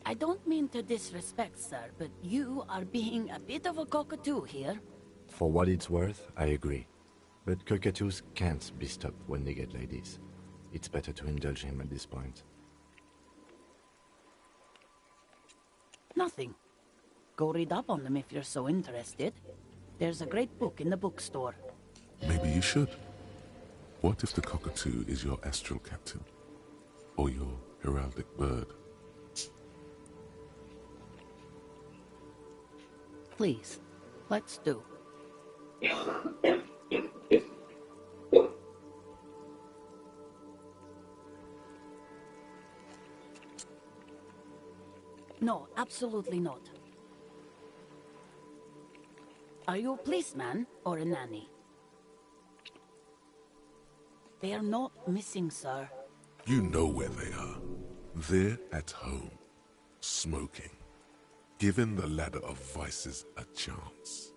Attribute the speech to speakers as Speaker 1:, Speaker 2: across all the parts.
Speaker 1: I don't mean to disrespect, sir, but you are being a bit of a cockatoo here.
Speaker 2: For what it's worth, I agree. But cockatoos can't be stopped when they get ladies. It's better to indulge him at this point.
Speaker 1: Nothing. Go read up on them if you're so interested. There's a great book in the bookstore.
Speaker 3: Maybe you should. What if the cockatoo is your astral captain? Or your heraldic bird?
Speaker 1: Please, let's do. No, absolutely not. Are you a policeman or a nanny? They are not missing, sir.
Speaker 3: You know where they are. They're at home, smoking, giving the ladder of vices a chance.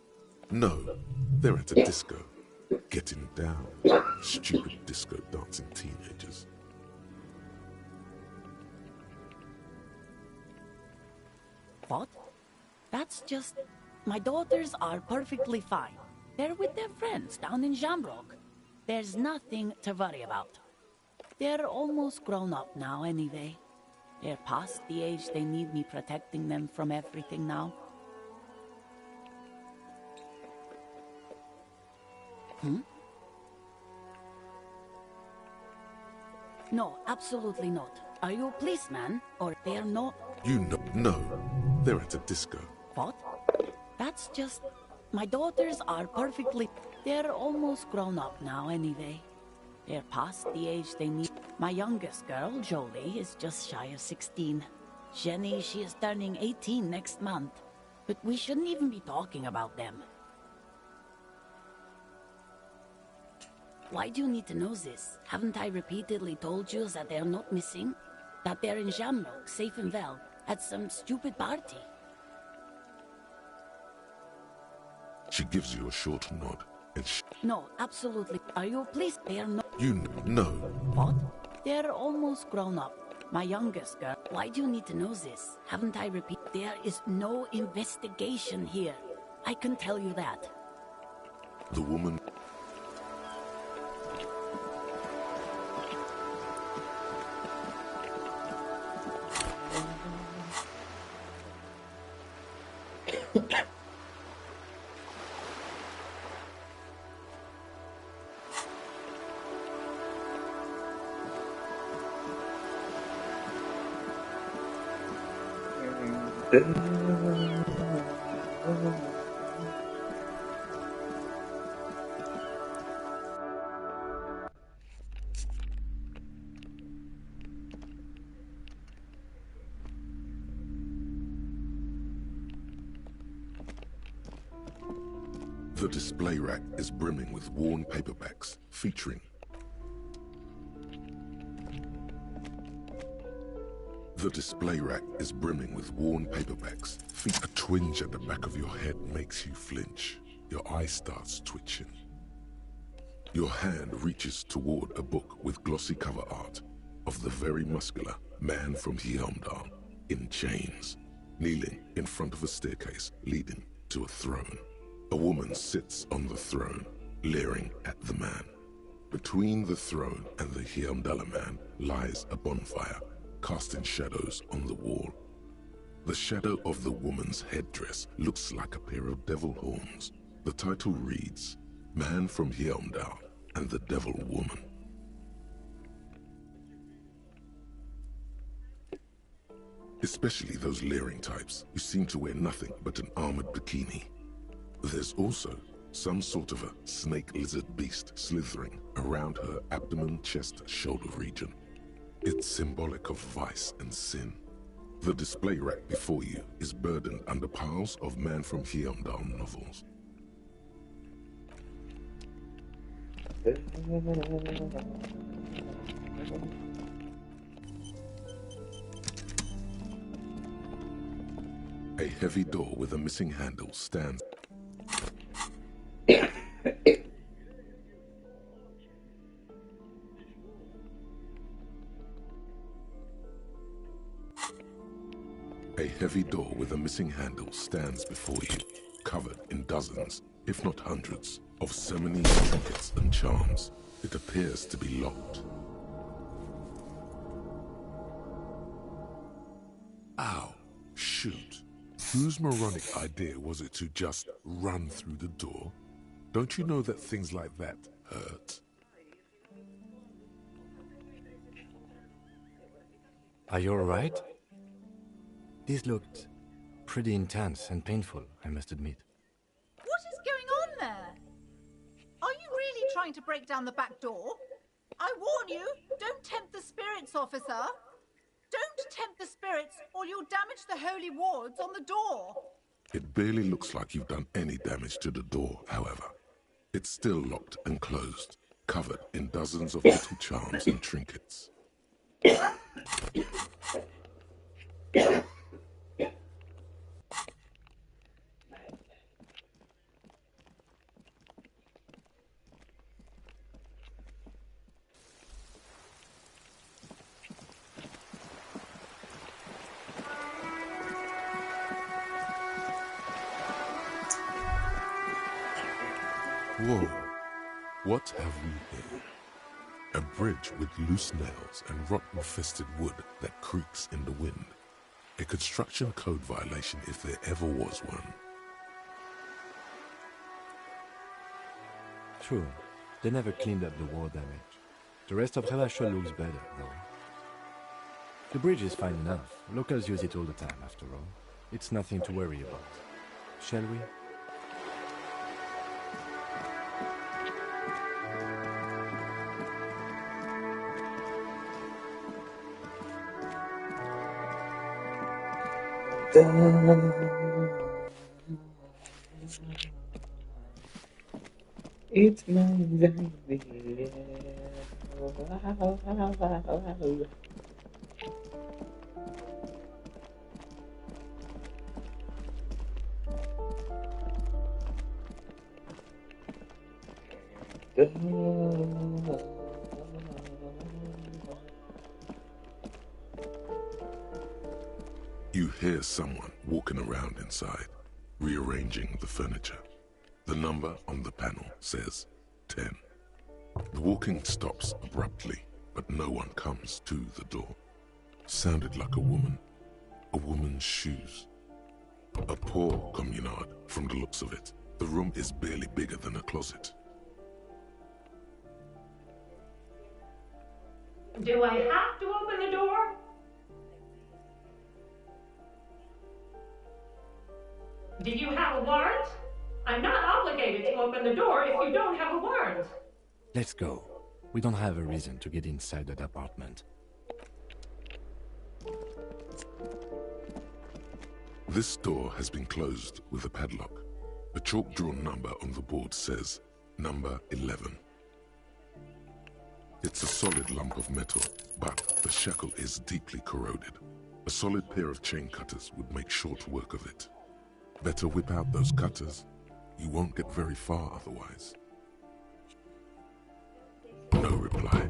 Speaker 3: No, they're at a disco, getting down. Stupid disco dancing teenagers.
Speaker 1: What? That's just... My daughters are perfectly fine. They're with their friends down in Shamrock. There's nothing to worry about. They're almost grown up now anyway. They're past the age they need me protecting them from everything now. No, absolutely not. Are you a policeman or they're not?
Speaker 3: You know, no, they're at a disco.
Speaker 1: What? That's just... My daughters are perfectly... They're almost grown up now anyway. They're past the age they need... My youngest girl, Jolie, is just shy of 16. Jenny, she is turning 18 next month. But we shouldn't even be talking about them. Why do you need to know this? Haven't I repeatedly told you that they're not missing? That they're in Shamrock, safe and well, at some stupid party?
Speaker 3: She gives you a short nod, and
Speaker 1: No, absolutely. Are you please? They are not.
Speaker 3: You know.
Speaker 1: What? They're almost grown up. My youngest girl. Why do you need to know this? Haven't I repeat? There is no investigation here. I can tell you that.
Speaker 3: The woman... The display rack is brimming with worn paperbacks featuring The display rack is brimming with worn paperbacks. A twinge at the back of your head makes you flinch. Your eye starts twitching. Your hand reaches toward a book with glossy cover art of the very muscular man from Heimdall in chains, kneeling in front of a staircase leading to a throne. A woman sits on the throne, leering at the man. Between the throne and the Heimdall man lies a bonfire, casting shadows on the wall. The shadow of the woman's headdress looks like a pair of devil horns. The title reads, Man from Heimdall and the Devil Woman. Especially those leering types who seem to wear nothing but an armored bikini. There's also some sort of a snake lizard beast slithering around her abdomen, chest, shoulder region. It's symbolic of vice and sin. The display rack before you is burdened under piles of Man from Heimdall novels. A heavy door with a missing handle stands. A heavy door with a missing handle stands before you, covered in dozens, if not hundreds, of Seminese trinkets and charms. It appears to be locked. Ow! Shoot! Whose moronic idea was it to just run through the door? Don't you know that things like that hurt?
Speaker 2: Are you alright? This looked pretty intense and painful, I must admit.
Speaker 4: What is going on there? Are you really trying to break down the back door? I warn you, don't tempt the spirits, officer. Don't tempt the spirits, or you'll damage the holy wards on the door.
Speaker 3: It barely looks like you've done any damage to the door, however. It's still locked and closed, covered in dozens of little charms and trinkets. Whoa, what have we here? A bridge with loose nails and rotten-infested wood that creaks in the wind. A construction code violation if there ever was one.
Speaker 2: True, they never cleaned up the war damage. The rest of Revachol looks better, though. The bridge is fine enough. Locals use it all the time, after all. It's nothing to worry about. Shall we?
Speaker 5: It's my baby.
Speaker 3: You hear someone walking around inside, rearranging the furniture. The number on the panel says 10. The walking stops abruptly, but no one comes to the door. Sounded like a woman's shoes. A poor communard from the looks of it. The room is barely bigger than a closet.
Speaker 6: Do I have to open the door? Do you have a warrant? I'm not obligated to open the door if you don't have a warrant.
Speaker 2: Let's go. We don't have a reason to get inside that apartment.
Speaker 3: This door has been closed with a padlock. A chalk-drawn number on the board says number 11. It's a solid lump of metal, but the shackle is deeply corroded. A solid pair of chain cutters would make short work of it. Better whip out those cutters. You won't get very far otherwise. No reply.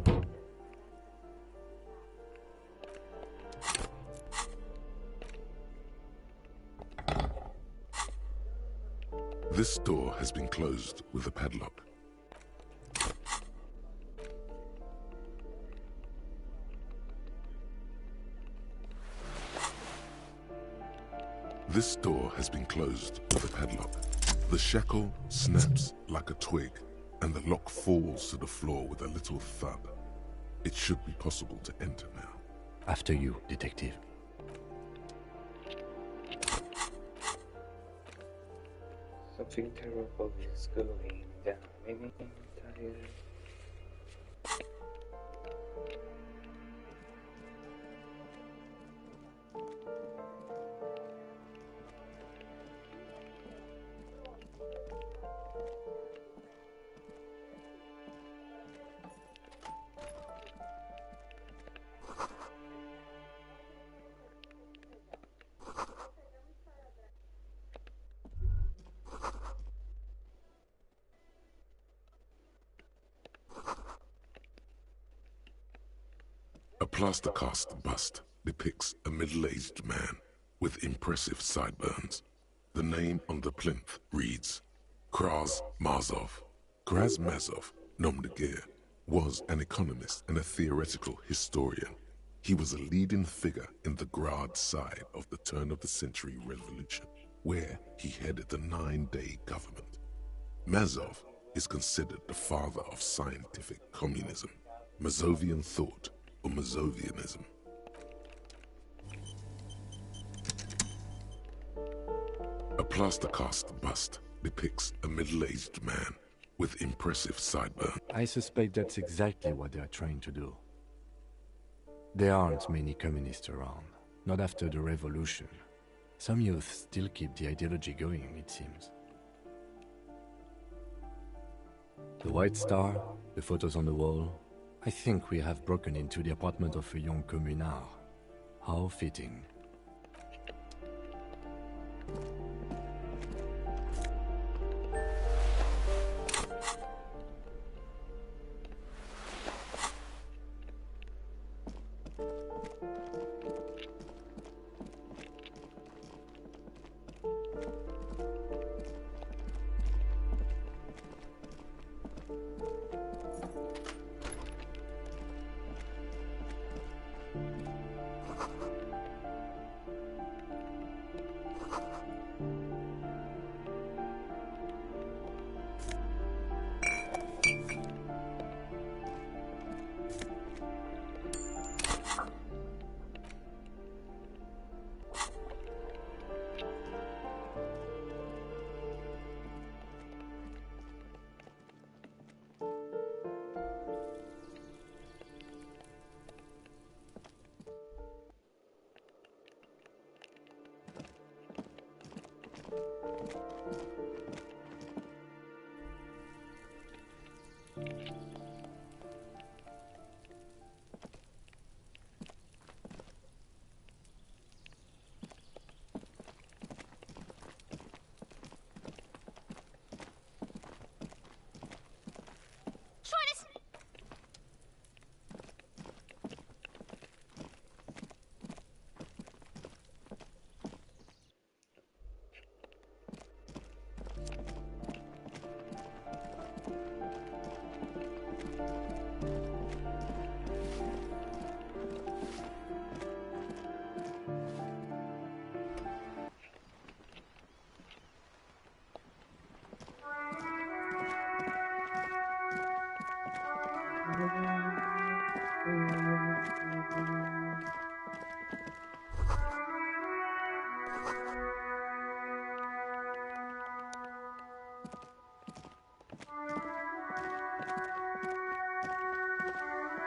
Speaker 3: This door has been closed with a padlock. This door has been closed with a padlock. The shackle snaps like a twig, and the lock falls to the floor with a little thud. It should be possible to enter now.
Speaker 2: After you, detective.
Speaker 5: Something terrible is going down. Maybe I'm tired.
Speaker 3: A plaster cast bust depicts a middle-aged man with impressive sideburns. The name on the plinth reads Kraz Mazov. Kraz Mazov, nom de guerre, was an economist and a theoretical historian. He was a leading figure in the Grad side of the turn-of-the-century revolution, where he headed the 9-day government. Mazov is considered the father of scientific communism, Mazovian thought, or Mazovianism. A plaster-cast bust depicts a middle-aged man with impressive sideburns.
Speaker 2: I suspect that's exactly what they are trying to do. There aren't many communists around, not after the revolution. Some youth still keep the ideology going, it seems. The White Star, the photos on the wall. I think we have broken into the apartment of a young communard. How fitting.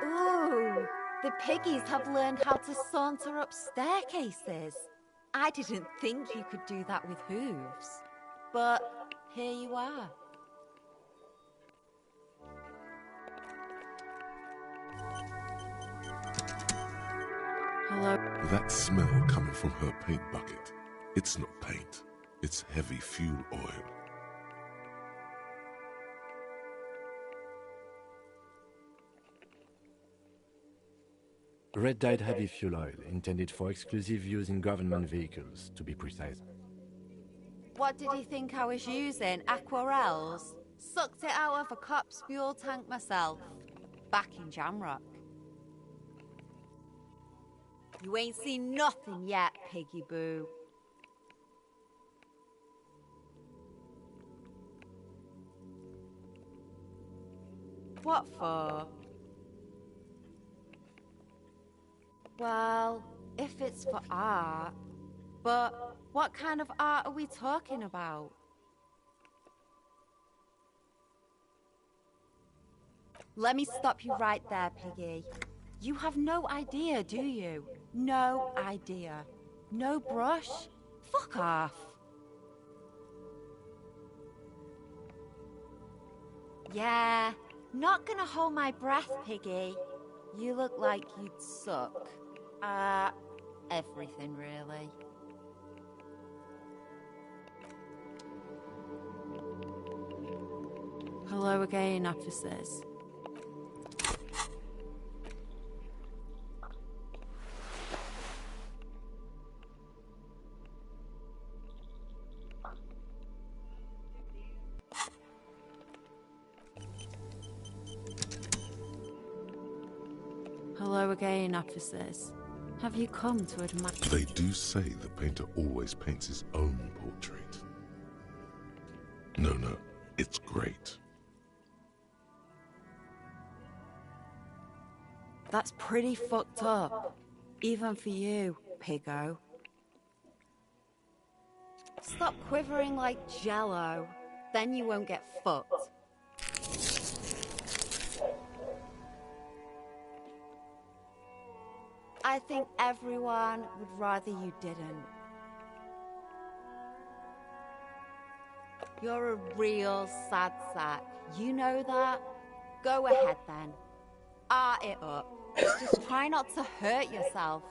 Speaker 7: Ooh, the piggies have learned how to saunter up staircases. I didn't think you could do that with hooves. But here you are. Hello.
Speaker 3: That smell coming from her paint bucket. It's not paint. It's heavy fuel oil.
Speaker 2: Red-dyed heavy fuel oil, intended for exclusive use in government vehicles, to be precise.
Speaker 7: What did he think I was using? Aquarels? Sucked it out of a cop's fuel tank myself. Back in Jamrock. You ain't seen nothing yet, Piggy Boo. What for? Well, if it's for art. But what kind of art are we talking about? Let me stop you right there, Piggy. You have no idea, do you? No idea. No brush? Fuck off. Yeah, not gonna hold my breath, Piggy. You look like you'd suck. Everything, really. Hello again, officers. Hello again, officers. Have you come to admire...
Speaker 3: They do say the painter always paints his own portrait. No, it's great.
Speaker 7: That's pretty fucked up. Even for you, piggo. Stop quivering like jello. Then you won't get fucked. I think everyone would rather you didn't. You're a real sad sack. You know that? Go ahead then. Art it up. Just try not to hurt yourself.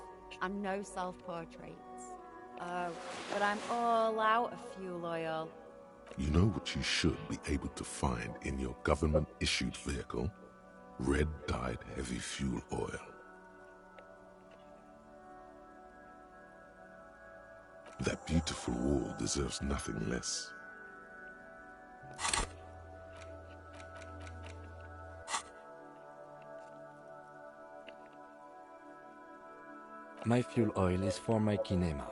Speaker 7: And no self-portraits. Oh, but I'm all out of fuel oil.
Speaker 3: You know what you should be able to find in your government-issued vehicle? Red-dyed heavy fuel oil. That beautiful wall deserves nothing less.
Speaker 2: My fuel oil is for my kinema.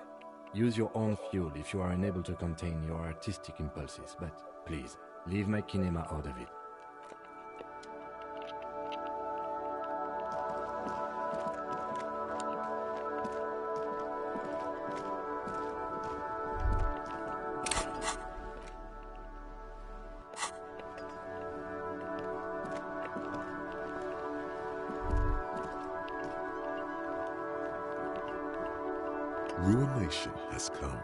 Speaker 2: Use your own fuel if you are unable to contain your artistic impulses, but please, leave my kinema out of it.
Speaker 3: Ruination has come.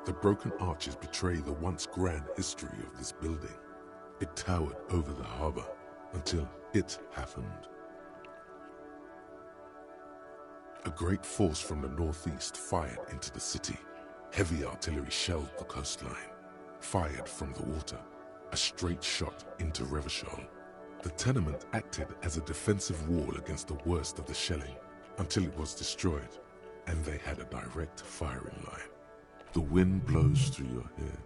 Speaker 3: The broken arches betray the once grand history of this building. It towered over the harbor until it happened. A great force from the northeast fired into the city. Heavy artillery shelled the coastline. Fired from the water, a straight shot into Revachol. The tenement acted as a defensive wall against the worst of the shelling until it was destroyed, and they had a direct firing line. The wind blows through your hair.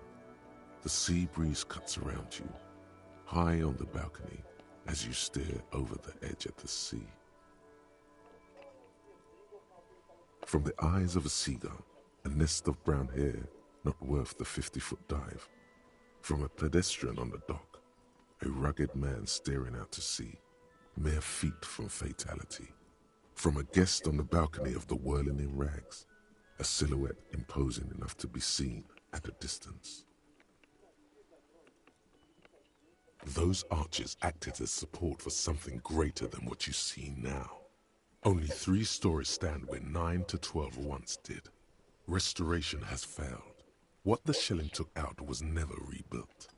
Speaker 3: The sea breeze cuts around you, high on the balcony as you stare over the edge at the sea. From the eyes of a seagull, a nest of brown hair not worth the 50-foot dive. From a pedestrian on the dock, a rugged man staring out to sea, mere feet from fatality. From a guest on the balcony of the Whirling in Rags, a silhouette imposing enough to be seen at a distance. Those arches acted as support for something greater than what you see now. Only 3 stories stand where 9 to 12 once did. Restoration has failed. What the shelling took out was never rebuilt.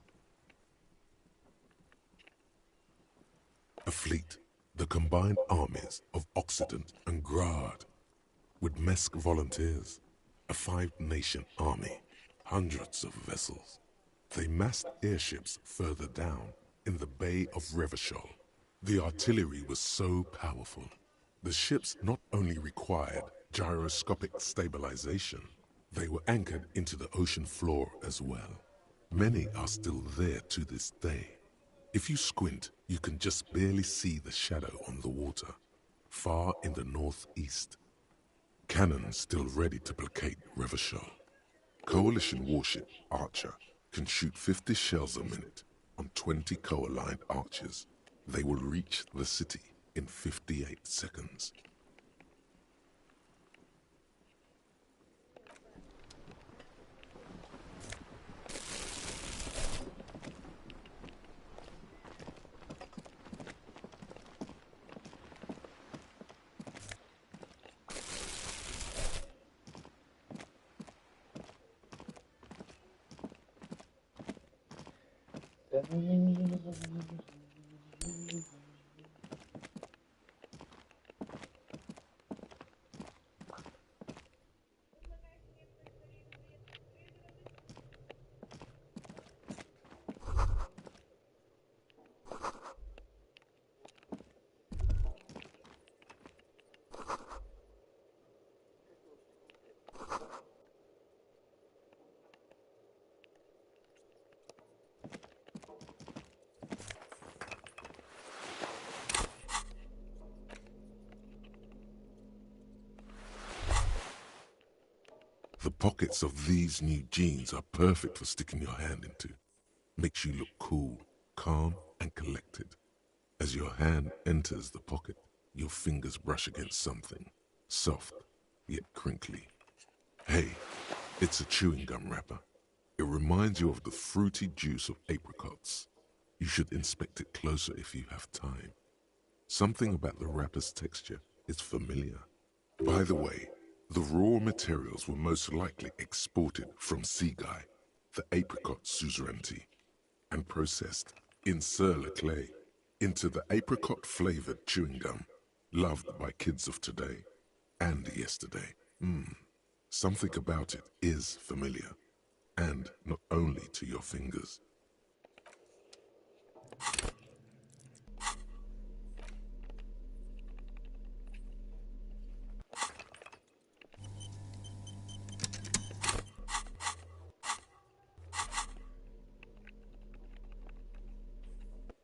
Speaker 3: A fleet, the combined armies of Occident and Grad, with Mesk volunteers, a 5-nation army, hundreds of vessels. They massed airships further down in the Bay of Revachol. The artillery was so powerful. The ships not only required gyroscopic stabilization, they were anchored into the ocean floor as well. Many are still there to this day. If you squint, you can just barely see the shadow on the water, far in the northeast. Cannons still ready to placate Revachol. Coalition warship Archer can shoot 50 shells a minute on 20 co-aligned archers. They will reach the city in 58 seconds. The pockets of these new jeans are perfect for sticking your hand into. Makes you look cool, calm, and collected. As your hand enters the pocket, your fingers brush against something, soft, yet crinkly. Hey, it's a chewing gum wrapper. It reminds you of the fruity juice of apricots. You should inspect it closer if you have time. Something about the wrapper's texture is familiar. By the way, the raw materials were most likely exported from Seaguy, the apricot suzerainty, and processed in Sur-le-Clay into the apricot-flavored chewing gum loved by kids of today and yesterday. Something about it is familiar, and not only to your fingers.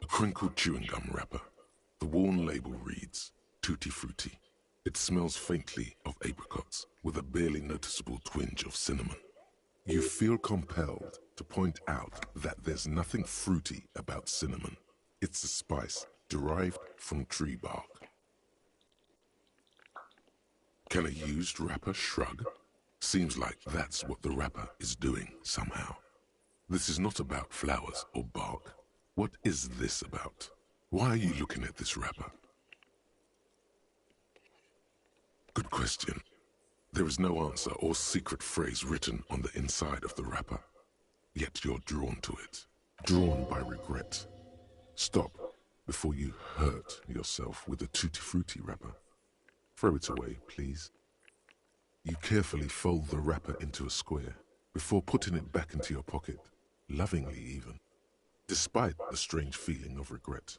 Speaker 3: A crinkled chewing gum wrapper. The worn label reads, Tutti Frutti. It smells faintly of apricots with a barely noticeable twinge of cinnamon. You feel compelled to point out that there's nothing fruity about cinnamon. It's a spice derived from tree bark. Can a used wrapper shrug? Seems like that's what the wrapper is doing somehow. This is not about flowers or bark. What is this about? Why are you looking at this wrapper? Good question. There is no answer or secret phrase written on the inside of the wrapper. Yet you're drawn to it. Drawn by regret. Stop before you hurt yourself with a Tutti Frutti wrapper. Throw it away, please. You carefully fold the wrapper into a square before putting it back into your pocket, lovingly even, despite the strange feeling of regret.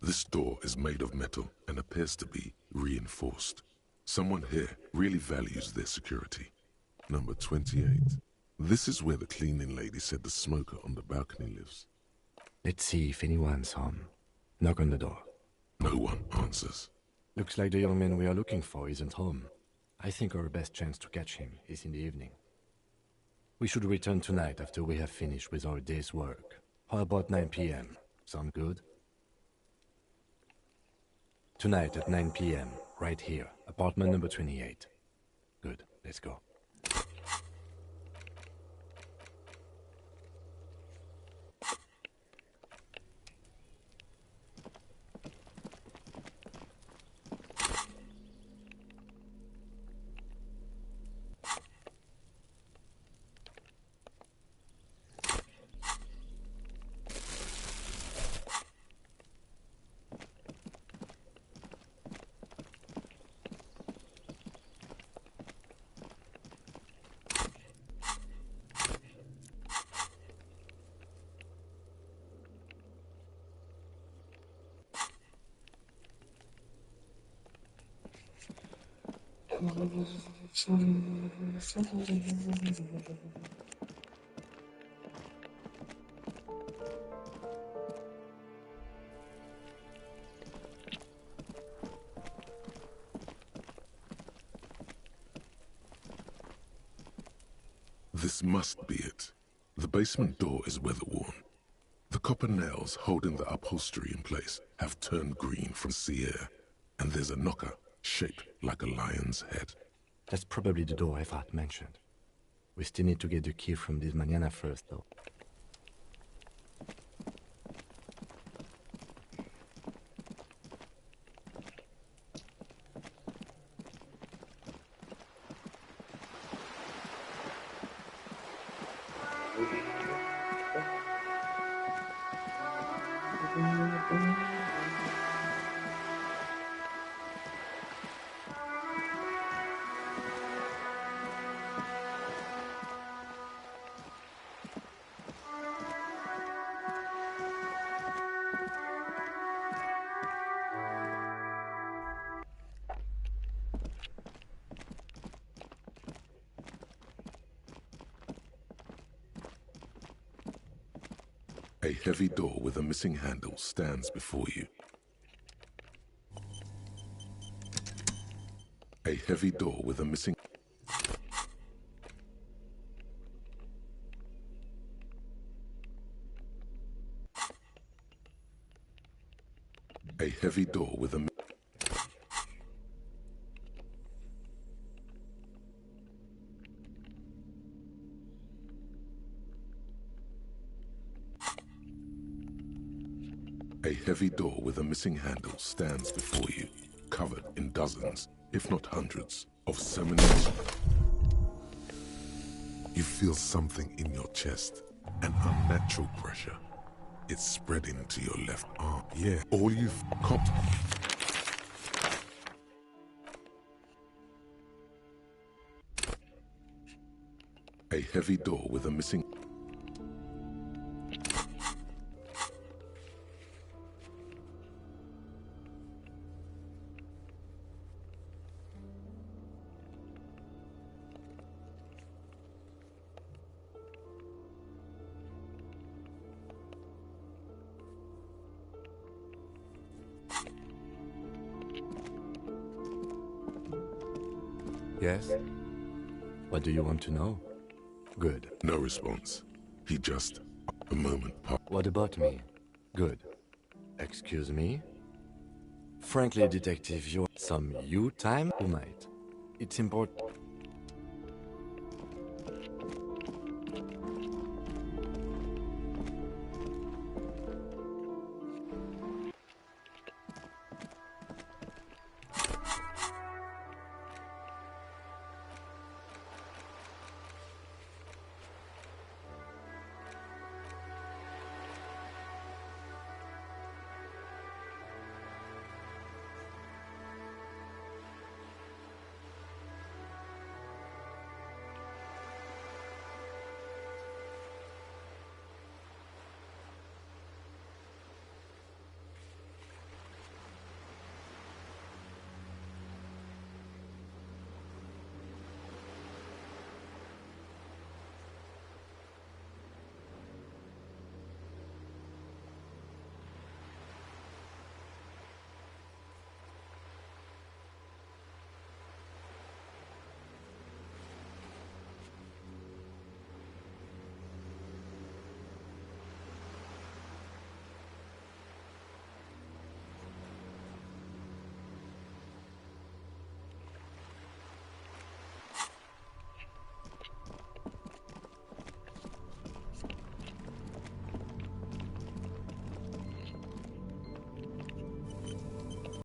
Speaker 3: This door is made of metal and appears to be reinforced. Someone here really values their security. Number 28. This is where the cleaning lady said the smoker on the balcony lives.
Speaker 2: Let's see if anyone's home. Knock on the door.
Speaker 3: No one answers.
Speaker 2: Looks like the young man we are looking for isn't home. I think our best chance to catch him is in the evening. We should return tonight after we have finished with our day's work. How about 9 p.m.? Sound good? Tonight at 9 p.m., right here, apartment number 28. Good, let's go.
Speaker 3: This must be it. The basement door is weather-worn. The copper nails holding the upholstery in place have turned green from sea air, and there's a knocker shaped like a lion's head.
Speaker 2: That's probably the door Efrat mentioned. We still need to get the key from this manana first, though.
Speaker 3: A heavy door with a missing handle stands before you. A heavy door with a missing... A heavy door with a... A heavy door with a missing handle stands before you, covered in dozens, if not hundreds, of seminars. You feel something in your chest, an unnatural pressure. It's spreading to your left arm. Yeah, all you've caught. A heavy door with a missing...
Speaker 2: Yes? What do you want to know? Good.
Speaker 3: No response. He just... A moment passed.
Speaker 2: What about me? Good. Excuse me? Frankly, Detective, you're some you time tonight. It's important.